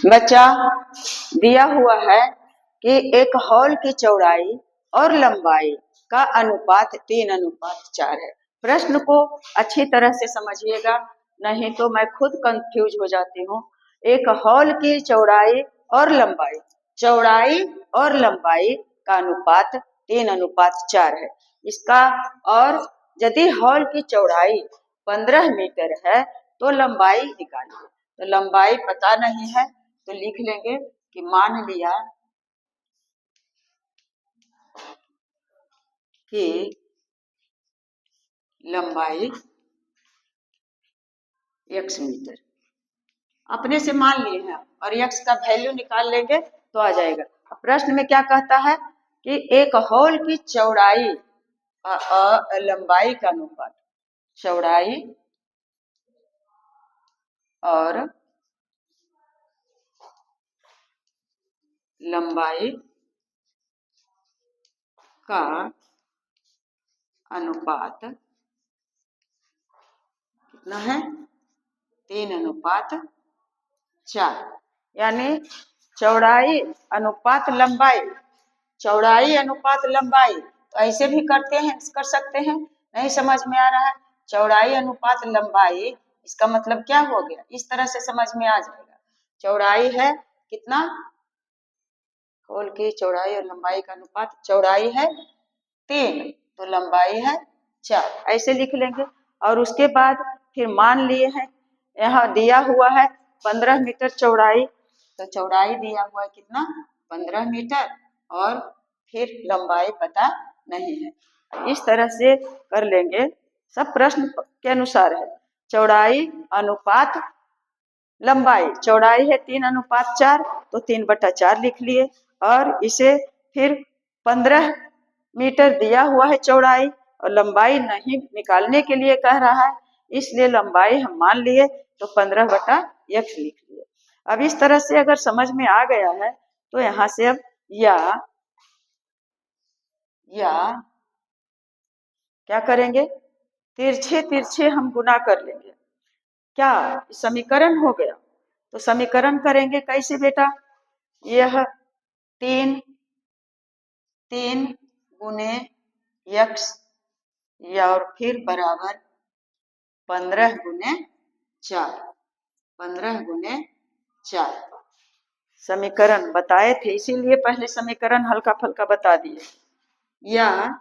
बच्चा दिया हुआ है कि एक हॉल की चौड़ाई और लंबाई का अनुपात 3:4 है। प्रश्न को अच्छी तरह से समझिएगा, नहीं तो मैं खुद कंफ्यूज हो जाती हूँ। एक हॉल की चौड़ाई और लंबाई का अनुपात 3:4 है। इसका और यदि हॉल की चौड़ाई 15 मीटर है तो लंबाई निकालिए। तो लंबाई पता नहीं है तो लिख लेंगे कि मान लिया कि लंबाई x मीटर अपने से मान लिए हैं और x का वैल्यू निकाल लेंगे तो आ जाएगा। अब प्रश्न में क्या कहता है कि एक हॉल की चौड़ाई लंबाई का अनुपात, चौड़ाई और लंबाई का अनुपात कितना है? 3:4। यानी चौड़ाई अनुपात लंबाई, चौड़ाई अनुपात लंबाई तो ऐसे भी करते हैं, कर सकते हैं। नहीं समझ में आ रहा है? चौड़ाई अनुपात लंबाई, इसका मतलब क्या हो गया? इस तरह से समझ में आ जाएगा। चौड़ाई है कितना? खोल की चौड़ाई और लंबाई का अनुपात, चौड़ाई है 3 तो लंबाई है 4, ऐसे लिख लेंगे। और उसके बाद फिर मान लिए हैं यहाँ दिया हुआ है 15 मीटर चौड़ाई, तो चौड़ाई दिया हुआ है कितना? 15 मीटर और फिर लंबाई पता नहीं है। इस तरह से कर लेंगे, सब प्रश्न के अनुसार है। चौड़ाई अनुपात लंबाई, चौड़ाई है 3:4 तो 3/4 लिख लिए। और इसे फिर 15 मीटर दिया हुआ है चौड़ाई और लंबाई नहीं निकालने के लिए कह रहा है, इसलिए लंबाई हम मान लिए तो 15/x लिख लिए। अब इस तरह से अगर समझ में आ गया है तो यहाँ से अब या क्या करेंगे? तिरछे तिरछे हम गुना कर लेंगे। क्या समीकरण हो गया? तो समीकरण करेंगे कैसे बेटा? यह 3 गुने x या और फिर बराबर 15 गुने 4 समीकरण बताए थे, इसीलिए पहले समीकरण हल्का फल्का बता दिए। या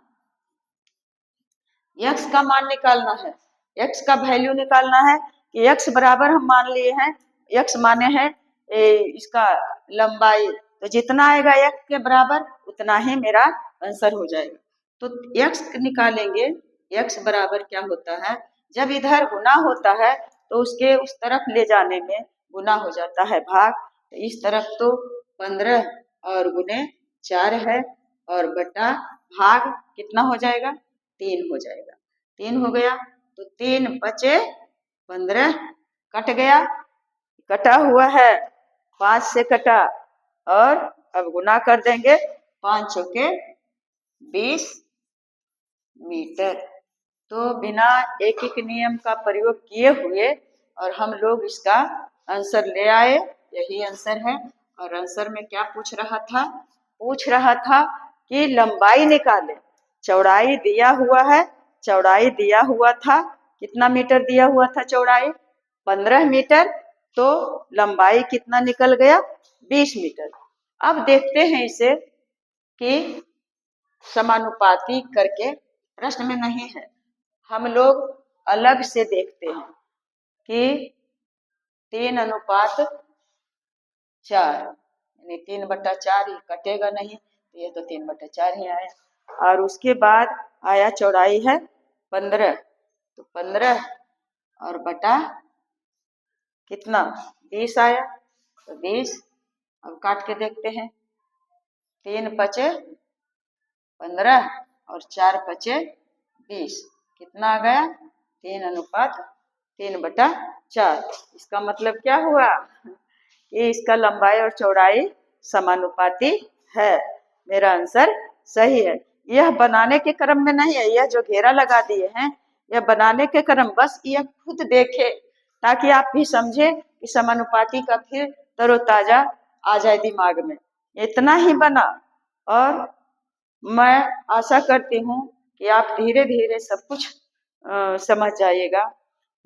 x का मान निकालना है, x का वैल्यू निकालना है कि x बराबर हम मान लिए हैं, x माने हैं इसका लंबाई, तो जितना आएगा x के बराबर उतना ही मेरा आंसर हो जाएगा। तो x निकालेंगे, x बराबर क्या होता है? जब इधर गुना होता है तो उसके उस तरफ ले जाने में गुना हो जाता है भाग, तो इस तरफ तो 15 और गुने 4 है और बटा भाग कितना हो जाएगा? 3 हो जाएगा। 3 हो गया तो 3 बचे 15, कट गया, कटा हुआ है 5 से कटा और अब गुना कर देंगे 5 चौके 20 मीटर। तो बिना एक एक नियम का प्रयोग किए हुए और हम लोग इसका आंसर ले आए, यही आंसर है। और आंसर में क्या पूछ रहा था? पूछ रहा था कि लंबाई निकालें। चौड़ाई दिया हुआ है, चौड़ाई दिया हुआ था, कितना मीटर दिया हुआ था? चौड़ाई 15 मीटर, तो लंबाई कितना निकल गया? 20 मीटर। अब देखते हैं इसे कि समानुपाती करके, प्रश्न में नहीं है, हम लोग अलग से देखते हैं कि 3:4 यानी 3/4 ही कटेगा नहीं, तो ये तो 3/4 ही आया। और उसके बाद आया चौड़ाई है 15, तो 15 और बटा कितना? 20 आया, तो 20। अब काट के देखते हैं, 3 पचे 15 और 4 पचे 20, कितना आ गया? 3:3/4। इसका मतलब क्या हुआ कि इसका लंबाई और चौड़ाई समानुपाती है। मेरा आंसर सही है। यह बनाने के क्रम में नहीं है, यह जो घेरा लगा दिए हैं यह बनाने के क्रम, बस यह खुद देखे ताकि आप भी समझे कि समानुपाती का फिर तरोताजा आ जाए दिमाग में, इतना ही बना। और मैं आशा करती हूँ कि आप धीरे धीरे सब कुछ समझ जाइएगा।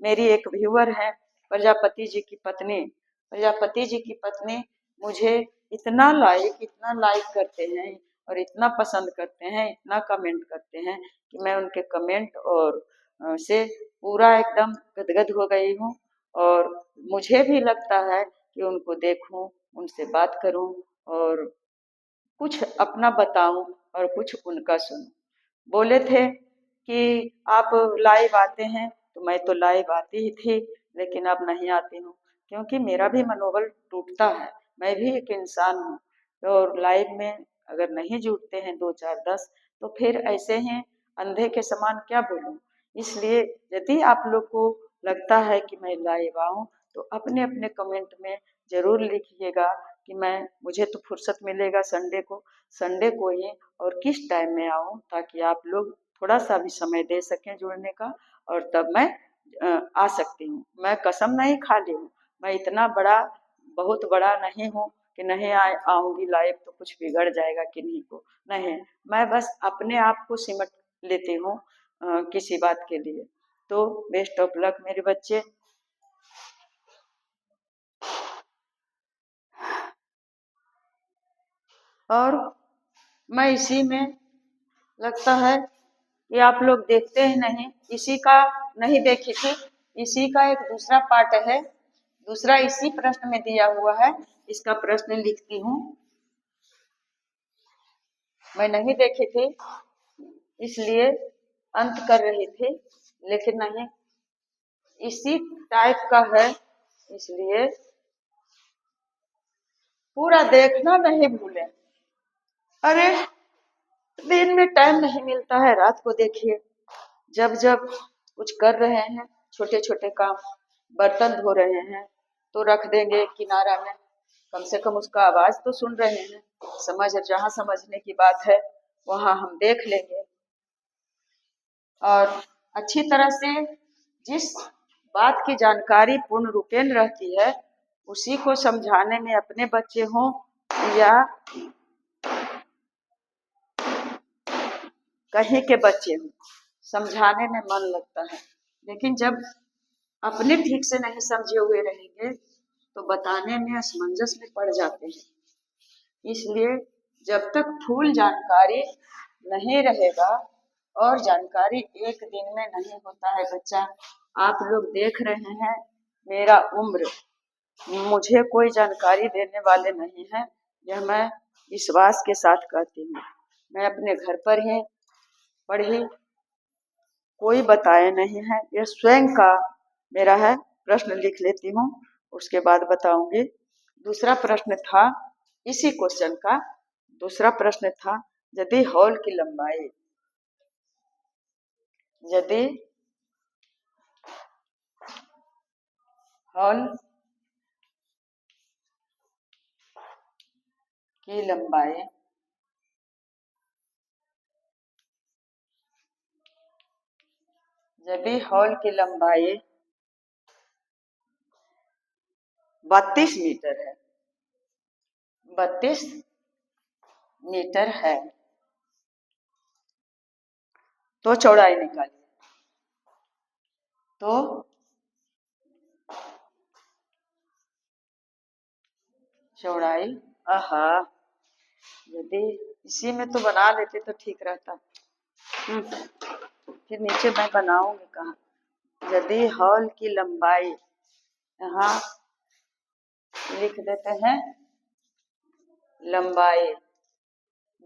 मेरी एक व्यूअर है, प्रजापति जी की पत्नी। प्रजापति जी की पत्नी मुझे इतना लाइक करते हैं और इतना पसंद करते हैं, इतना कमेंट करते हैं कि मैं उनके कमेंट और से पूरा एकदम गदगद हो गई हूँ। और मुझे भी लगता है कि उनको देखूं, उनसे बात करूं और कुछ अपना बताऊं और कुछ उनका सुनूं। बोले थे कि आप लाइव आते हैं, तो मैं तो लाइव आती ही थी, लेकिन अब नहीं आती हूँ क्योंकि मेरा भी मनोबल टूटता है। मैं भी एक इंसान हूँ और लाइव में अगर नहीं जुड़ते हैं दो चार दस, तो फिर ऐसे ही अंधे के समान क्या बोलूं। इसलिए यदि आप लोग को लगता है कि मैं लाइव आऊं, तो अपने अपने कमेंट में जरूर लिखिएगा कि मुझे तो फुर्सत मिलेगा संडे को ही, और किस टाइम में आऊं, ताकि आप लोग थोड़ा सा भी समय दे सकें जुड़ने का, और तब मैं आ सकती हूँ। मैं कसम नहीं खा ली हूँ, मैं इतना बड़ा बहुत बड़ा नहीं हूँ कि नहीं आऊंगी लाइव तो कुछ बिगड़ जाएगा किन्हीं को। नहीं, मैं बस अपने आप को सिमट लेती हूँ किसी बात के लिए। तो बेस्ट ऑफ लक मेरे बच्चे। और मैं इसी में लगता है कि आप लोग देखते ही नहीं, इसी का नहीं देखी थी, इसी का एक दूसरा पार्ट है, दूसरा इसी प्रश्न में दिया हुआ है, इसका प्रश्न लिखती हूँ। मैं नहीं देखी थी इसलिए अंत कर रही थी, लेकिन नहीं, इसी टाइप का है, इसलिए पूरा देखना नहीं भूले। अरे दिन में टाइम नहीं मिलता है, रात को देखिए, जब जब कुछ कर रहे हैं, छोटे छोटे काम, बर्तन धो रहे हैं, तो रख देंगे किनारा में, कम से कम उसका आवाज तो सुन रहे हैं। जहाँ समझने की बात है वहां हम देख लेंगे। और अच्छी तरह से जिस बात की जानकारी पूर्ण रूपेण रहती है, उसी को समझाने में अपने बच्चे हों या कहीं के बच्चे हों, समझाने में मन लगता है। लेकिन जब अपने ठीक से नहीं समझे हुए रहेंगे, तो बताने में असमंजस में पड़ जाते हैं। इसलिए जब तक फुल जानकारी नहीं रहेगा, और जानकारी एक दिन में नहीं होता है बच्चा। आप लोग देख रहे हैं मेरा उम्र, मुझे कोई जानकारी देने वाले नहीं है, यह मैं विश्वास के साथ कहती हूँ। मैं अपने घर पर ही पढ़ी, कोई बताए नहीं है, यह स्वयं का मेरा है। प्रश्न लिख लेती हूँ, उसके बाद बताऊंगी। दूसरा प्रश्न था, इसी क्वेश्चन का दूसरा प्रश्न था, यदि हॉल की लंबाई, यदि हॉल की लंबाई यदि हॉल की लंबाई 32 मीटर है, 32 मीटर है, तो चौड़ाई निकालिए। तो चौड़ाई, आहा, यदि इसी में तो बना लेते तो ठीक रहता। फिर नीचे मैं बनाऊंगी कहाँ। यदि हॉल की लंबाई, यहाँ लिख देते हैं लंबाई,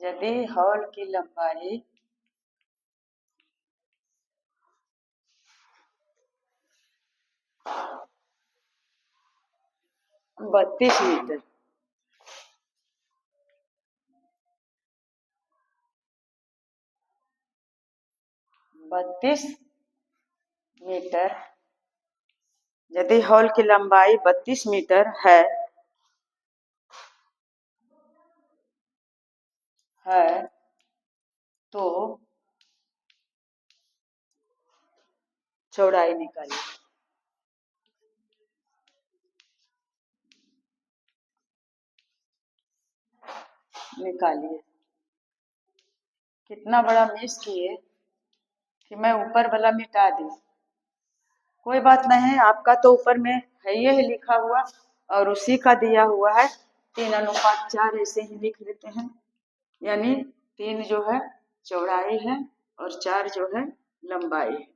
यदि हॉल की लंबाई 32 मीटर, 32 मीटर, यदि हॉल की लंबाई 32 मीटर है तो चौड़ाई निकालिए। निकालिए। कितना बड़ा मिस किए कि मैं ऊपर वाला मिटा दी। कोई बात नहीं, आपका तो ऊपर में है ये है लिखा हुआ और उसी का दिया हुआ है 3:4 ऐसे ही लिख लेते हैं। यानी 3 जो है चौड़ाई है और 4 जो है लंबाई है।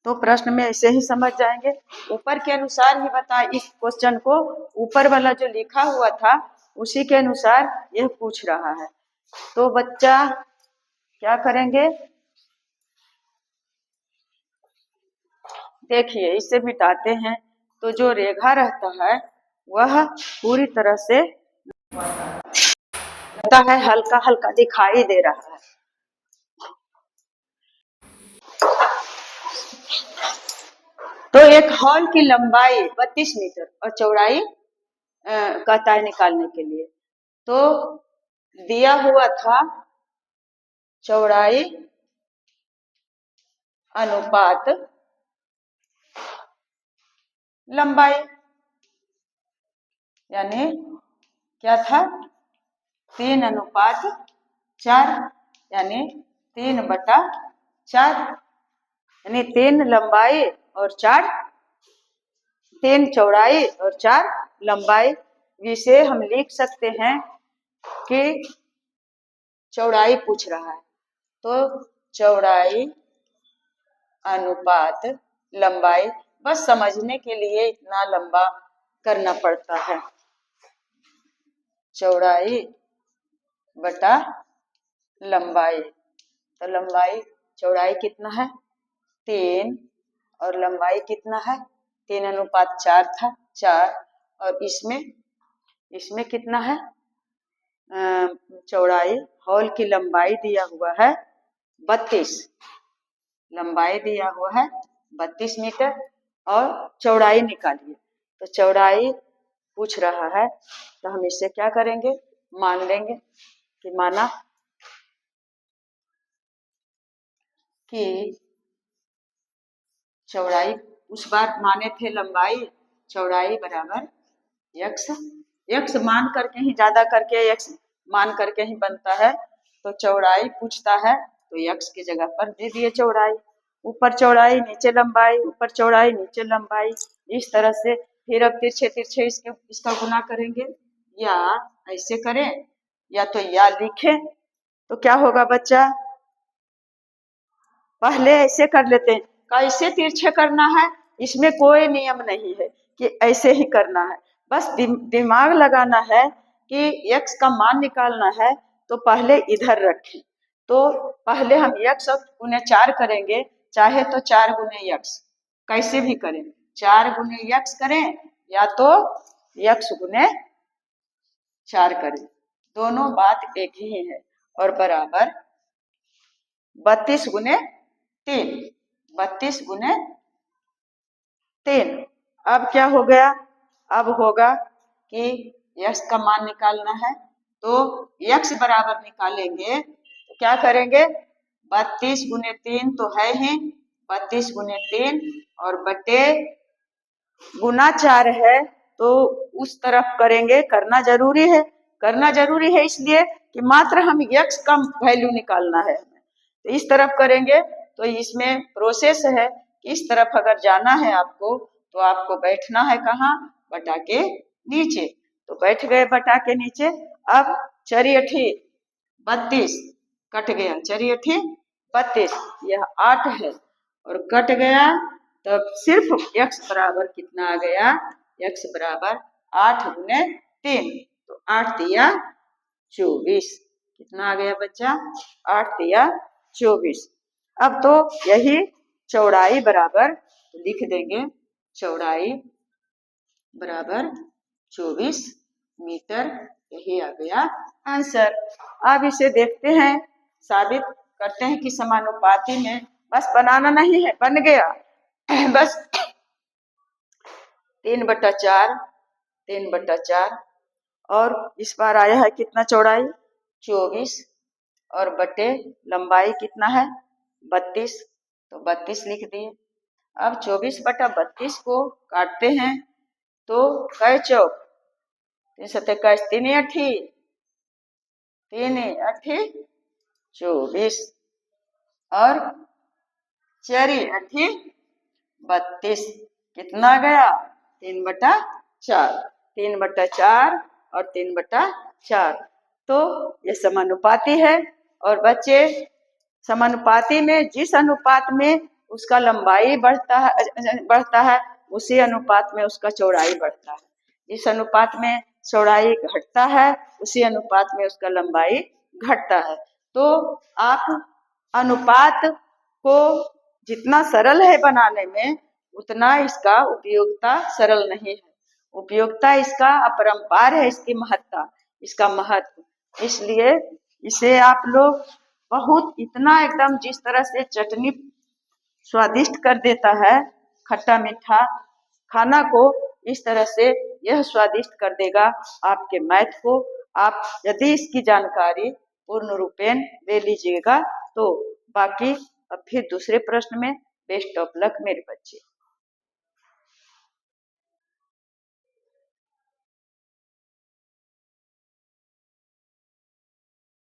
तो प्रश्न में ऐसे ही समझ जाएंगे। ऊपर के अनुसार ही बताए, इस क्वेश्चन को ऊपर वाला जो लिखा हुआ था उसी के अनुसार यह पूछ रहा है। तो बच्चा क्या करेंगे, देखिए इसे मिटाते हैं तो जो रेखा रहता है वह पूरी तरह से लगता है हल्का हल्का दिखाई दे रहा है। तो एक हॉल की लंबाई 32 मीटर और चौड़ाई कहता है निकालने के लिए। तो दिया हुआ था चौड़ाई अनुपात लंबाई, यानी क्या था 3:4, यानी 3/4, यानी 3 लंबाई और 4, 3 चौड़ाई और 4 लंबाई। जिसे हम लिख सकते हैं कि चौड़ाई पूछ रहा है तो चौड़ाई अनुपात लंबाई। बस समझने के लिए इतना लंबा करना पड़ता है। चौड़ाई बटा लंबाई, तो लंबाई चौड़ाई कितना है 3 और लंबाई कितना है 3:4 था 4, और इसमें कितना है चौड़ाई, हॉल की लंबाई दिया हुआ है 32, लंबाई दिया हुआ है 32 मीटर और चौड़ाई निकालिए। तो चौड़ाई पूछ रहा है तो हम इसे क्या करेंगे, मान लेंगे कि माना कि चौड़ाई उस बार माने थे लंबाई, चौड़ाई बराबर x मान करके ही, ज्यादा करके x मान करके ही बनता है। तो चौड़ाई पूछता है तो x की जगह पर दे दिए चौड़ाई, ऊपर चौड़ाई नीचे लंबाई, ऊपर चौड़ाई नीचे लंबाई। इस तरह से फिर अब तिरछे तिरछे इसका गुना करेंगे, या ऐसे करें या तो या लिखें। तो क्या होगा बच्चा, पहले ऐसे कर लेते हैं, कैसे तिरछे करना है इसमें कोई नियम नहीं है कि ऐसे ही करना है। बस दिमाग लगाना है कि x का मान निकालना है तो पहले इधर रखें। तो पहले हम x गुने 4 करेंगे, चाहे तो 4 गुने x, कैसे भी करें 4 गुने x करें या तो x गुने 4 करें, दोनों बात एक ही है। और बराबर 32 गुने 3, 32 गुने 3। अब क्या हो गया, अब होगा कि x का मान निकालना है तो x बराबर निकालेंगे तो क्या करेंगे 32 गुने 3 तो है ही 32 गुने 3 और बटे गुना 4 है तो उस तरफ करेंगे, करना जरूरी है इसलिए कि मात्र हम x का वैल्यू निकालना है। तो इस तरफ करेंगे तो इसमें प्रोसेस है कि इस तरफ अगर जाना है आपको तो आपको बैठना है कहाँ, बटा के नीचे। तो बैठ गए बटा के नीचे। अब 4 अठी 32 कट गया, 4 अठी 32, यह 8 है और कट गया, तब सिर्फ x बराबर कितना आ गया, x बराबर 8 गुने 3, तो 8 तिया 24। कितना आ गया बच्चा, 8 तिया 24। अब तो यही चौड़ाई बराबर लिख देंगे, चौड़ाई बराबर 24 मीटर, यही आ गया आंसर। अब इसे देखते हैं, साबित करते हैं कि समानुपाती में, बस बनाना नहीं है, बन गया बस 3/4, 3/4 और इस बार आया है कितना चौड़ाई 24 और बटे लंबाई कितना है 32, तो 32 लिख दिए। अब 24/32 को काटते हैं तो कै चौक 3 सत्ते 3 अठी 3 8 24 और 4 8 32। कितना गया? 3/4। 3/4 और 3/4। तो ये समानुपाती है। और बच्चे, समानुपाती में जिस अनुपात में उसका लंबाई बढ़ता है उसी अनुपात में उसका चौड़ाई बढ़ता है। जिस अनुपात में चौड़ाई घटता है उसी अनुपात में उसका लंबाई घटता है। तो आप अनुपात को जितना सरल है बनाने में उतना इसका उपयोगिता सरल नहीं है। उपयोगिता इसका अपरंपार है, इसकी महत्ता, इसका महत्व। इसलिए इसे आप लोग बहुत इतना एकदम जिस तरह से चटनी स्वादिष्ट कर देता है, खट्टा मीठा खाना को, इस तरह से यह स्वादिष्ट कर देगा आपके मैथ को। आप यदि इसकी जानकारी पूर्ण रूपेण ले लीजिएगा तो बाकी अब फिर दूसरे प्रश्न में बेस्ट ऑफ लक मेरे बच्चे।